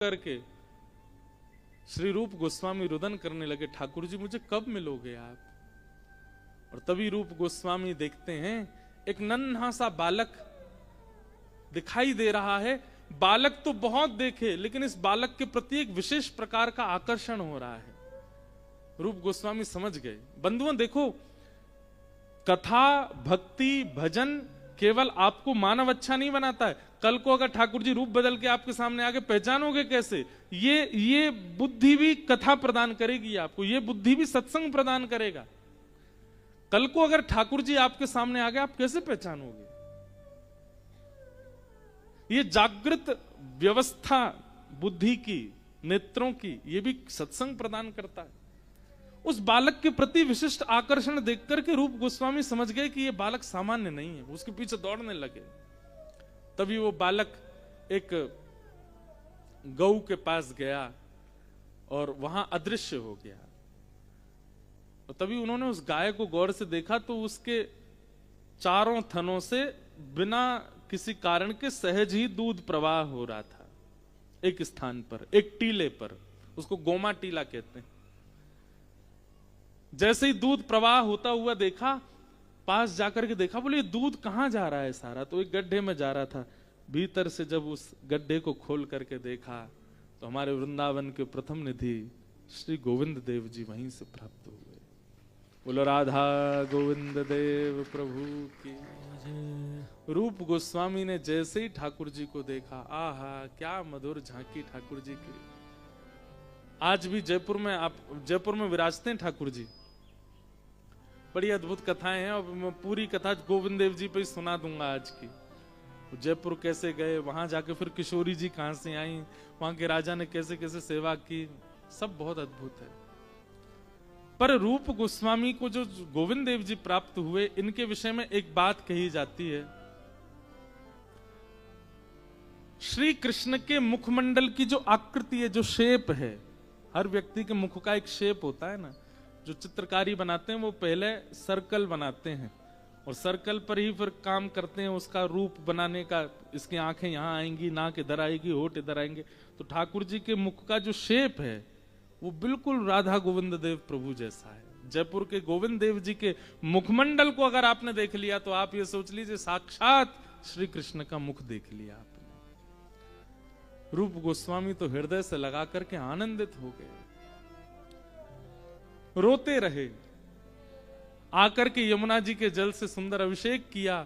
करके श्री रूप गोस्वामी रुदन करने लगे, ठाकुर जी मुझे कब मिलोगे आप? और तभी रूप गोस्वामी देखते हैं एक नन्हा सा बालक दिखाई दे रहा है। बालक तो बहुत देखे, लेकिन इस बालक के प्रति एक विशेष प्रकार का आकर्षण हो रहा है। रूप गोस्वामी समझ गए। बंधुओं देखो, कथा, भक्ति, भजन केवल आपको मानव अच्छा नहीं बनाता है। कल को अगर ठाकुर जी रूप बदल के आपके सामने आके पहचानोगे कैसे? ये बुद्धि भी कथा प्रदान करेगी आपको, ये बुद्धि भी सत्संग प्रदान करेगा। कल को अगर ठाकुर जी आपके सामने आ गए, आप कैसे पहचानोगे? ये जागृत व्यवस्था बुद्धि की, नेत्रों की, ये भी सत्संग प्रदान करता है। उस बालक के प्रति विशिष्ट आकर्षण देखकर के रूप गोस्वामी समझ गए कि ये बालक सामान्य नहीं है। उसके पीछे दौड़ने लगे। तभी वो बालक एक गऊ के पास गया और वहां अदृश्य हो गया। और तभी उन्होंने उस गाय को गौर से देखा तो उसके चारों थनों से बिना किसी कारण के सहज ही दूध प्रवाह हो रहा था। एक स्थान पर, एक टीले पर, उसको गोमा टीला कहते हैं। जैसे ही दूध प्रवाह होता हुआ देखा, पास जाकर के देखा, बोले ये दूध कहां जा रहा है सारा? तो एक गड्ढे में जा रहा था। भीतर से जब उस गड्ढे को खोल करके देखा तो हमारे वृंदावन के प्रथम निधि श्री गोविंद देव जी वहीं से प्राप्त हुए। बोलो राधा गोविंद देव प्रभु की। रूप गोस्वामी ने जैसे ही ठाकुर जी को देखा, आहा क्या मधुर झांकी ठाकुर जी की। आज भी जयपुर में विराजते हैं ठाकुर जी। बड़ी अद्भुत कथाएं हैं और मैं पूरी कथा गोविंद देव जी पे ही सुना दूंगा आज की। जयपुर कैसे गए, वहां जाके फिर किशोरी जी कहां से आई, वहां के राजा ने कैसे कैसे सेवा की, सब बहुत अद्भुत है। पर रूप गोस्वामी को जो गोविंद देव जी प्राप्त हुए, इनके विषय में एक बात कही जाती है। श्री कृष्ण के मुखमंडल की जो आकृति है, जो शेप है, हर व्यक्ति के मुख का एक शेप होता है ना। जो चित्रकारी बनाते हैं वो पहले सर्कल बनाते हैं और सर्कल पर ही फिर काम करते हैं उसका रूप बनाने का। इसकी आंखें यहां आएंगी, नाक इधर आएगी, होठ इधर आएंगे। तो ठाकुर जी के मुख का जो शेप है वो बिल्कुल राधा गोविंद देव प्रभु जैसा है। जयपुर के गोविंद देव जी के मुखमंडल को अगर आपने देख लिया तो आप ये सोच लीजिए साक्षात श्री कृष्ण का मुख देख लिया आपने। रूप गोस्वामी तो हृदय से लगा करके आनंदित हो गए, रोते रहे। आकर के यमुना जी के जल से सुंदर अभिषेक किया।